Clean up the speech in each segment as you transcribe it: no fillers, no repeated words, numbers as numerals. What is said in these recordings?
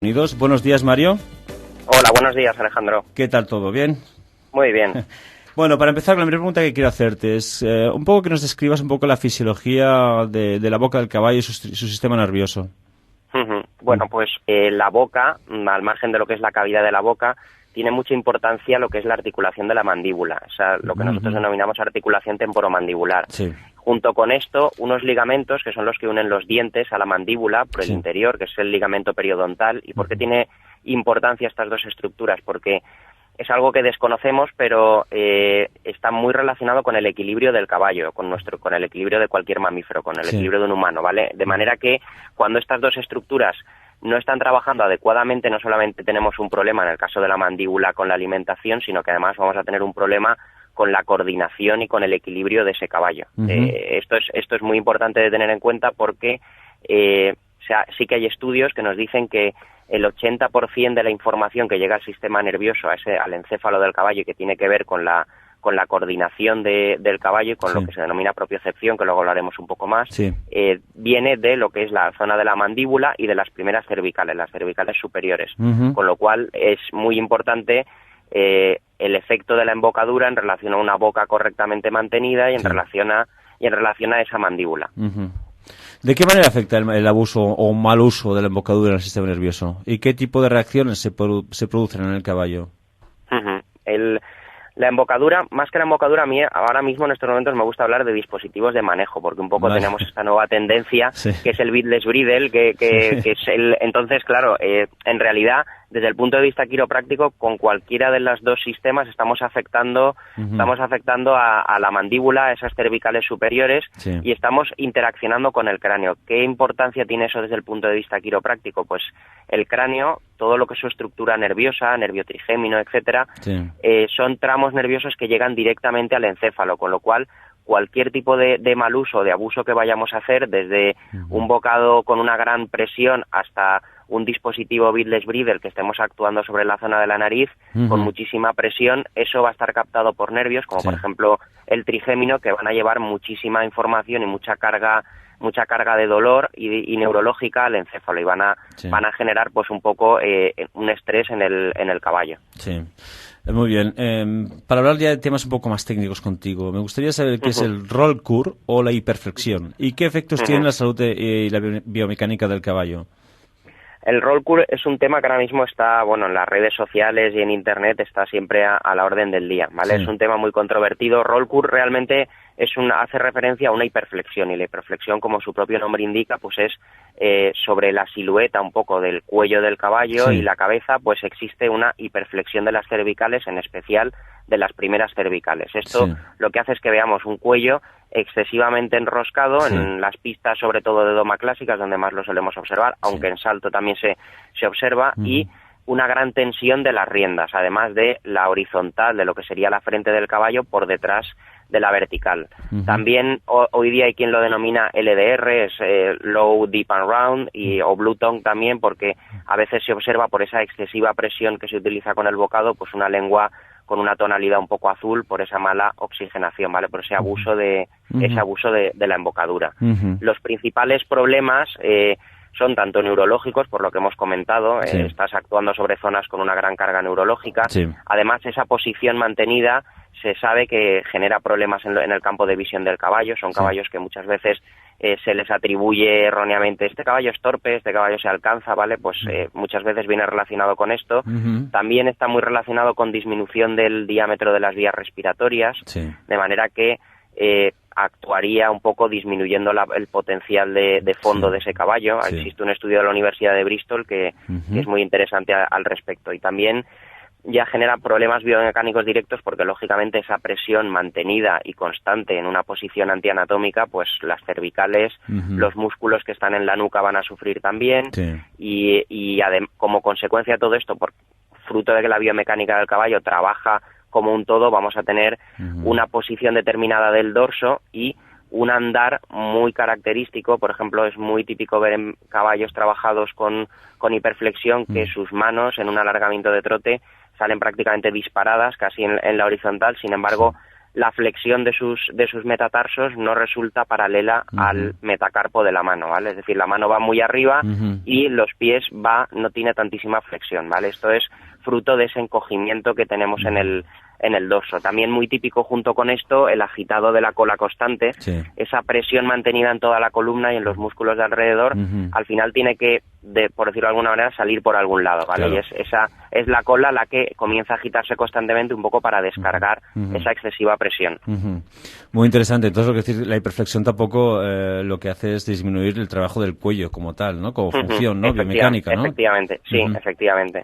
Unidos. Buenos días, Mario. Hola, buenos días, Alejandro. ¿Qué tal todo? ¿Bien? Muy bien. Bueno, para empezar, la primera pregunta que quiero hacerte es un poco que nos describas un poco la fisiología de la boca del caballo y su sistema nervioso. Bueno, pues la boca, al margen de lo que es la cavidad de la boca, tiene mucha importancia lo que es la articulación de la mandíbula, o sea, lo que nosotros denominamos articulación temporomandibular. Sí. Junto con esto, unos ligamentos que son los que unen los dientes a la mandíbula por el interior, que es el ligamento periodontal. ¿Y por qué tiene importancia estas dos estructuras? Porque es algo que desconocemos, pero está muy relacionado con el equilibrio del caballo, con el equilibrio de cualquier mamífero, con el equilibrio de un humano, ¿vale? De manera que cuando estas dos estructuras no están trabajando adecuadamente, no solamente tenemos un problema en el caso de la mandíbula con la alimentación, sino que además vamos a tener un problema con la coordinación y con el equilibrio de ese caballo. Esto es muy importante de tener en cuenta porque sí que hay estudios que nos dicen que el 80% de la información que llega al sistema nervioso, al encéfalo del caballo, y que tiene que ver con la coordinación del caballo y con lo que se denomina propiocepción, que luego hablaremos un poco más, viene de lo que es la zona de la mandíbula y de las primeras cervicales, las cervicales superiores. Con lo cual es muy importante el efecto de la embocadura en relación a una boca correctamente mantenida y en relación a esa mandíbula. ¿De qué manera afecta el abuso o mal uso de la embocadura en el sistema nervioso? ¿Y qué tipo de reacciones se producen en el caballo? La embocadura, más que la embocadura, a mí ahora mismo en estos momentos me gusta hablar de dispositivos de manejo, porque un poco tenemos esta nueva tendencia, que es el bitless bridle, que es entonces, claro, en realidad, desde el punto de vista quiropráctico, con cualquiera de los dos sistemas estamos afectando a la mandíbula, a esas cervicales superiores, y estamos interaccionando con el cráneo. ¿Qué importancia tiene eso desde el punto de vista quiropráctico? Pues el cráneo, todo lo que es su estructura nerviosa, nervio trigémino, etcétera, son tramos nerviosos que llegan directamente al encéfalo, con lo cual cualquier tipo de mal uso, de abuso que vayamos a hacer, desde un bocado con una gran presión hasta un dispositivo bitless bridle que estemos actuando sobre la zona de la nariz con muchísima presión, eso va a estar captado por nervios, como por ejemplo el trigémino, que van a llevar muchísima información y mucha carga de dolor y neurológica al encéfalo, y van a generar pues un poco un estrés en el caballo. Sí. Muy bien. Para hablar ya de temas un poco más técnicos contigo, me gustaría saber qué es el roll curl o la hiperflexión y qué efectos tiene en la salud y la biomecánica del caballo. El roll curl es un tema que ahora mismo está, en las redes sociales y en internet está siempre a la orden del día, ¿vale? Es un tema muy controvertido. Roll curl realmente hace referencia a una hiperflexión, y la hiperflexión, como su propio nombre indica, pues es sobre la silueta un poco del cuello del caballo y la cabeza, pues existe una hiperflexión de las cervicales, en especial de las primeras cervicales. Esto lo que hace es que veamos un cuello excesivamente enroscado en las pistas, sobre todo de doma clásicas, donde más lo solemos observar, aunque en salto también se observa, y una gran tensión de las riendas, además de la horizontal, de lo que sería la frente del caballo por detrás de la vertical. También hoy día hay quien lo denomina LDR, es Low, Deep and Round, o Blue Tongue también, porque a veces se observa por esa excesiva presión que se utiliza con el bocado, pues una lengua con una tonalidad un poco azul por esa mala oxigenación, ¿vale? Por ese abuso de la embocadura. Los principales problemas son tanto neurológicos, por lo que hemos comentado, estás actuando sobre zonas con una gran carga neurológica. Además, esa posición mantenida se sabe que genera problemas en el campo de visión del caballo. Son caballos que muchas veces se les atribuye erróneamente: este caballo es torpe, este caballo se alcanza, ¿vale? Pues muchas veces viene relacionado con esto. También está muy relacionado con disminución del diámetro de las vías respiratorias, de manera que actuaría un poco disminuyendo el potencial de fondo de ese caballo. Existe un estudio de la Universidad de Bristol que es muy interesante al respecto, y también ya genera problemas biomecánicos directos, porque lógicamente esa presión mantenida y constante en una posición antianatómica, pues las cervicales, los músculos que están en la nuca van a sufrir también, y como consecuencia de todo esto, por fruto de que la biomecánica del caballo trabaja como un todo, vamos a tener una posición determinada del dorso y un andar muy característico. Por ejemplo, es muy típico ver en caballos trabajados con hiperflexión que sus manos en un alargamiento de trote salen prácticamente disparadas, casi en la horizontal. Sin embargo, la flexión de sus metatarsos no resulta paralela al metacarpo de la mano, ¿vale? Es decir, la mano va muy arriba y los pies no tiene tantísima flexión, ¿vale? Esto es fruto de ese encogimiento que tenemos en el dorso. También muy típico junto con esto, el agitado de la cola constante, esa presión mantenida en toda la columna y en los músculos de alrededor, al final tiene que, por decirlo de alguna manera, salir por algún lado, ¿vale? Claro. Y esa es la cola la que comienza a agitarse constantemente un poco para descargar esa excesiva presión. Muy interesante. Entonces, lo que decir, la hiperflexión tampoco lo que hace es disminuir el trabajo del cuello como tal, ¿no? Como función, ¿no? Biomecánica, ¿no? Efectivamente, sí, efectivamente.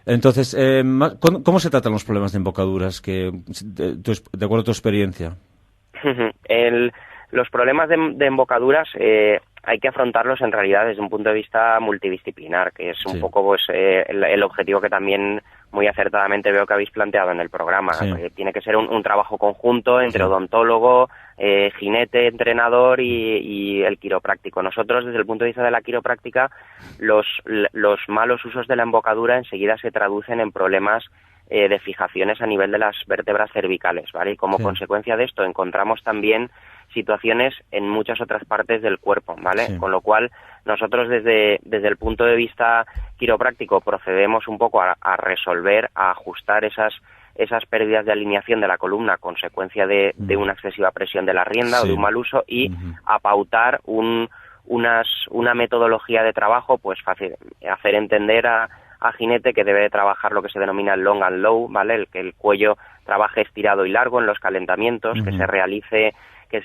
Entonces, ¿cómo se tratan los problemas de embocaduras de acuerdo a tu experiencia? Los problemas de embocaduras hay que afrontarlos en realidad desde un punto de vista multidisciplinar, que es un poco pues el objetivo que también muy acertadamente veo que habéis planteado en el programa. Tiene que ser un trabajo conjunto entre odontólogo, jinete, entrenador y el quiropráctico. Nosotros, desde el punto de vista de la quiropráctica, los malos usos de la embocadura enseguida se traducen en problemas de fijaciones a nivel de las vértebras cervicales, ¿vale? Y como consecuencia de esto encontramos también situaciones en muchas otras partes del cuerpo, ¿vale? Con lo cual nosotros desde el punto de vista quiropráctico procedemos un poco a resolver, a ajustar esas pérdidas de alineación de la columna a consecuencia de una excesiva presión de la rienda o de un mal uso y a pautar una metodología de trabajo, pues fácil, hacer entender a jinete que debe trabajar lo que se denomina el long and low, ¿vale? Que el cuello trabaje estirado y largo en los calentamientos, que se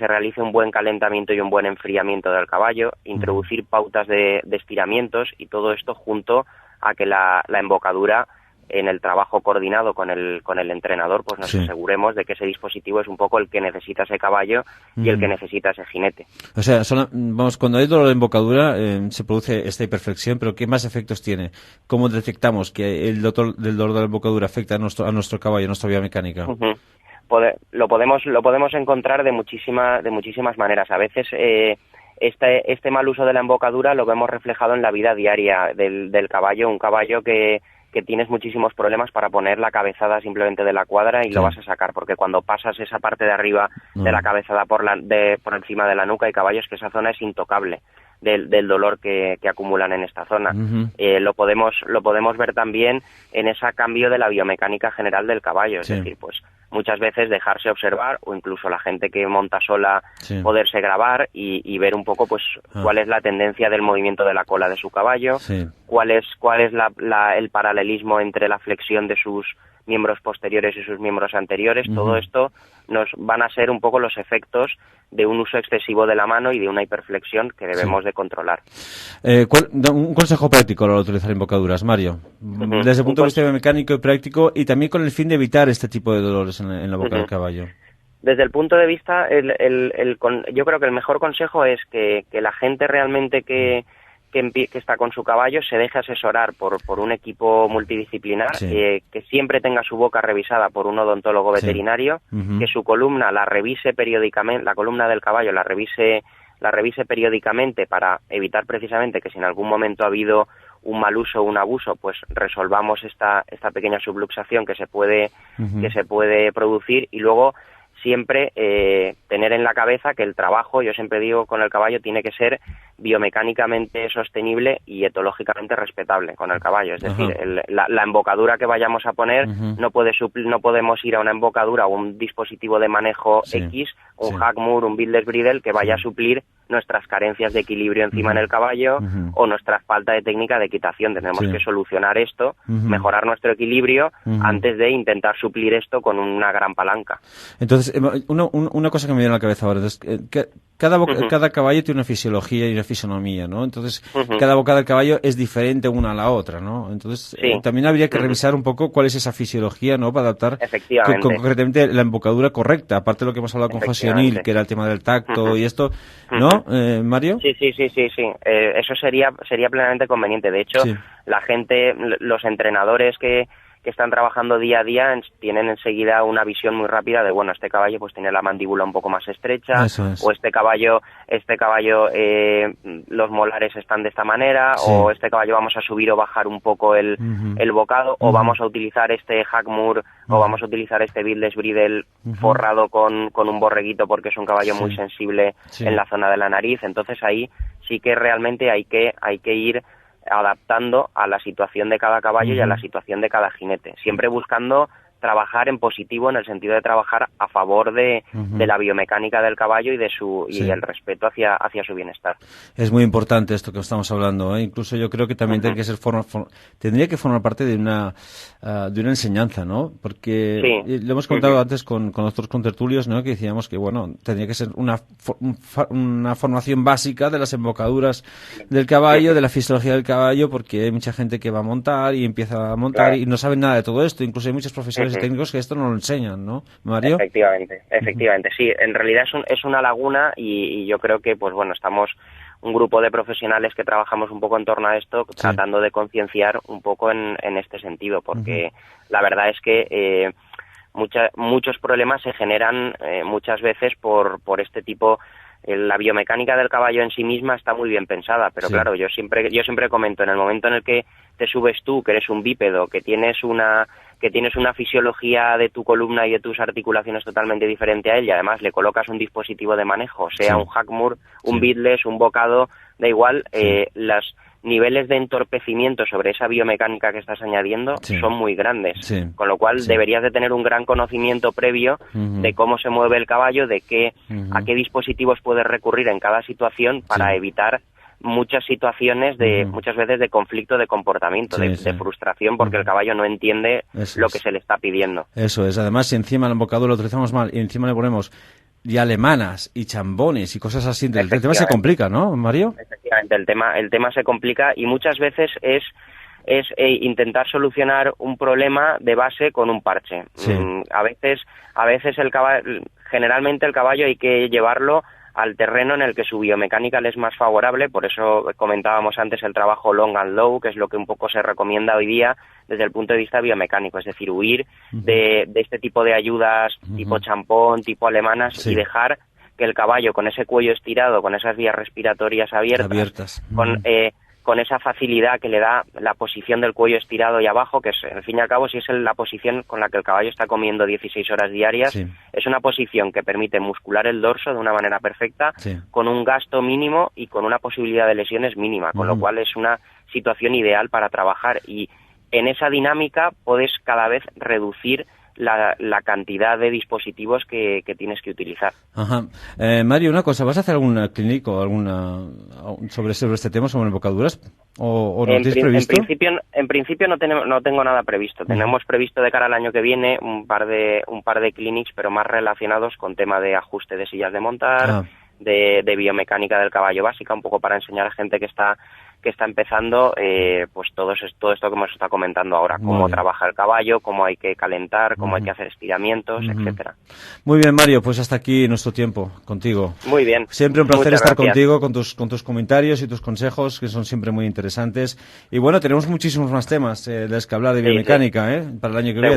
realice un buen calentamiento y un buen enfriamiento del caballo, introducir pautas de estiramientos y todo esto junto a que la embocadura en el trabajo coordinado con el entrenador, pues nos aseguremos de que ese dispositivo es un poco el que necesita ese caballo y el que necesita ese jinete. O sea, cuando hay dolor de embocadura se produce esta hiperflexión, pero ¿qué más efectos tiene? ¿Cómo detectamos que el dolor de la embocadura afecta a nuestro caballo, a nuestra biomecánica? Lo podemos encontrar de muchísimas maneras. A veces este mal uso de la embocadura lo vemos reflejado en la vida diaria del caballo, un caballo que tienes muchísimos problemas para poner la cabezada simplemente de la cuadra y lo vas a sacar, porque cuando pasas esa parte de arriba de la cabezada por encima de la nuca hay caballos que esa zona es intocable del dolor que acumulan en esta zona. Lo podemos ver también en ese cambio de la biomecánica general del caballo, es decir, pues muchas veces dejarse observar o incluso la gente que monta sola poderse grabar y ver un poco pues cuál es la tendencia del movimiento de la cola de su caballo, cuál es el paralelismo entre la flexión de sus miembros posteriores y sus miembros anteriores. Todo esto nos van a ser un poco los efectos de un uso excesivo de la mano y de una hiperflexión que debemos de controlar. Un consejo práctico a la hora de utilizar embocaduras, Mario, desde el punto de vista biomecánico y práctico, y también con el fin de evitar este tipo de dolores en la boca del caballo. Desde el punto de vista, yo creo que el mejor consejo es que la gente realmente que está con su caballo se deje asesorar por un equipo multidisciplinar, que siempre tenga su boca revisada por un odontólogo veterinario, que su columna la revise periódicamente, la columna del caballo la revise periódicamente para evitar precisamente que si en algún momento ha habido un mal uso o un abuso, pues resolvamos esta pequeña subluxación que se puede producir, y luego siempre tener en la cabeza que el trabajo, yo siempre digo, con el caballo tiene que ser biomecánicamente sostenible y etológicamente respetable con el caballo. Es decir, la embocadura que vayamos a poner no podemos ir a una embocadura o un dispositivo de manejo X, un Hackmoor, un Billess Bridle que vaya a suplir nuestras carencias de equilibrio encima en el caballo o nuestra falta de técnica de equitación. Tenemos que solucionar esto, mejorar nuestro equilibrio antes de intentar suplir esto con una gran palanca. Entonces, una cosa que me viene a la cabeza ahora es que cada caballo tiene una fisiología y una fisonomía, ¿no? Entonces, cada boca del caballo es diferente una a la otra, ¿no? Entonces, también habría que revisar un poco cuál es esa fisiología, ¿no? Para adaptar concretamente la embocadura correcta, aparte de lo que hemos hablado con Fasionil, que era el tema del tacto y esto, ¿no, Mario? Sí. Eso sería plenamente conveniente. De hecho, la gente, los entrenadores que están trabajando día a día tienen enseguida una visión muy rápida de, bueno, este caballo pues tiene la mandíbula un poco más estrecha, o este caballo los molares están de esta manera, o este caballo vamos a subir o bajar un poco el bocado, o vamos a utilizar este Hagmoor, o vamos a utilizar este Beardless Bridle forrado con un borreguito porque es un caballo muy sensible en la zona de la nariz. Entonces ahí sí que realmente hay que ir adaptando a la situación de cada caballo y a la situación de cada jinete, siempre buscando trabajar en positivo, en el sentido de trabajar a favor de la biomecánica del caballo y de el respeto hacia su bienestar. Es muy importante esto que estamos hablando, ¿eh? Incluso yo creo que también tendría que formar parte de una enseñanza, ¿no? Porque lo hemos contado antes con otros contertulios, ¿no? Que decíamos que, bueno, tendría que ser una formación básica de las embocaduras del caballo, de la fisiología del caballo, porque hay mucha gente que va a montar y empieza a montar y no sabe nada de todo esto. Incluso hay muchos profesores y técnicos que esto no lo enseñan, ¿no, Mario? Efectivamente, sí. En realidad es una laguna y yo creo que, pues bueno, estamos un grupo de profesionales que trabajamos un poco en torno a esto, tratando de concienciar un poco en este sentido, porque la verdad es que muchos problemas se generan muchas veces por este tipo. La biomecánica del caballo en sí misma está muy bien pensada, pero claro, yo siempre comento, en el momento en el que te subes tú, que eres un bípedo, que tienes una fisiología de tu columna y de tus articulaciones totalmente diferente a él, y además le colocas un dispositivo de manejo, sea un Hagmoor, un Beardless, un bocado, da igual, los niveles de entorpecimiento sobre esa biomecánica que estás añadiendo son muy grandes, con lo cual deberías de tener un gran conocimiento previo de cómo se mueve el caballo, de a qué dispositivos puedes recurrir en cada situación para evitar muchas situaciones muchas veces de conflicto de comportamiento, de frustración, porque el caballo no entiende lo que se le está pidiendo. Eso es. Además, si encima el embocador lo utilizamos mal y encima le ponemos y alemanas y chambones y cosas así, el tema se complica, ¿no, Mario? Efectivamente, el tema se complica y muchas veces es intentar solucionar un problema de base con un parche. A veces generalmente el caballo hay que llevarlo al terreno en el que su biomecánica le es más favorable, por eso comentábamos antes el trabajo long and low, que es lo que un poco se recomienda hoy día desde el punto de vista biomecánico, es decir, huir de este tipo de ayudas tipo champón, tipo alemanas y dejar que el caballo con ese cuello estirado, con esas vías respiratorias abiertas. Con esa facilidad que le da la posición del cuello estirado y abajo, que es, al fin y al cabo, si es la posición con la que el caballo está comiendo 16 horas diarias, es una posición que permite muscular el dorso de una manera perfecta, con un gasto mínimo y con una posibilidad de lesiones mínima, con lo cual es una situación ideal para trabajar, y en esa dinámica puedes cada vez reducir la cantidad de dispositivos que tienes que utilizar. Mario, una cosa, ¿vas a hacer alguna clínica o sobre este tema, sobre embocaduras? ¿O no tienes previsto? En principio no tengo nada previsto. Tenemos previsto de cara al año que viene un par de clinics, pero más relacionados con tema de ajuste de sillas de montar, de biomecánica del caballo básica, un poco para enseñar a gente que está empezando, pues todo esto que hemos estado comentando ahora, cómo trabaja el caballo, cómo hay que calentar, cómo hay que hacer estiramientos, etcétera. Muy bien, Mario, pues hasta aquí nuestro tiempo contigo. Muy bien. Siempre un placer estar contigo, con tus comentarios y tus consejos, que son siempre muy interesantes. Y bueno, tenemos muchísimos más temas de los que hablar de biomecánica, para el año que viene.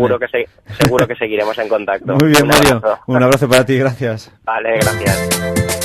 Seguro que seguiremos en contacto. Muy bien, Mario. Un abrazo para ti, gracias. Vale, gracias.